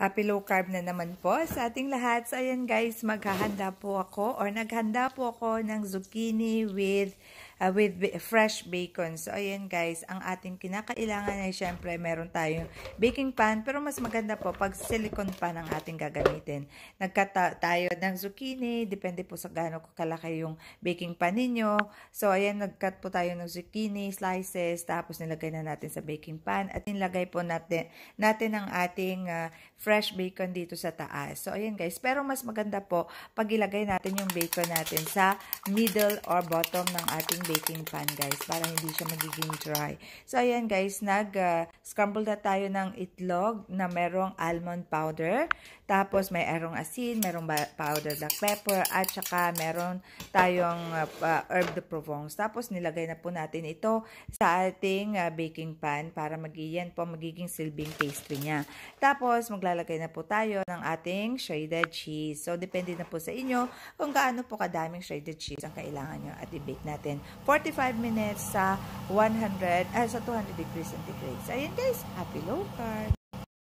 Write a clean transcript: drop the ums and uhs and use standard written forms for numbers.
Happy low carb na naman po sa ating lahat. So ayan guys, maghahanda po ako or naghanda po ako ng zucchini with fresh bacon. So ayan guys, ang ating kinakailangan ay syempre meron tayong baking pan, pero mas maganda po pag silicone pan ang ating gagamitin. Nagkat tayo ng zucchini, depende po sa gaano kalaki yung baking pan ninyo. So ayan, nagkat po tayo ng zucchini slices, tapos nilagay na natin sa baking pan at nilagay po natin ang ating fresh bacon dito sa taas. So, ayan guys. Pero mas maganda po pag ilagay natin yung bacon natin sa middle or bottom ng ating baking pan guys, para hindi siya magiging dry. So, ayan guys. Scramble na tayo ng itlog na merong almond powder. Tapos, may merong asin, merong powdered black pepper, at saka meron tayong herb de Provence. Tapos, nilagay na po natin ito sa ating baking pan para magiging silbing pastry niya. Tapos, maglalagay na po tayo ng ating shredded cheese. So, depende na po sa inyo kung gaano po kadaming shredded cheese ang kailangan nyo. At i-bake natin 45 minutes sa 200 degrees centigrade. So, ayan guys, happy low carb!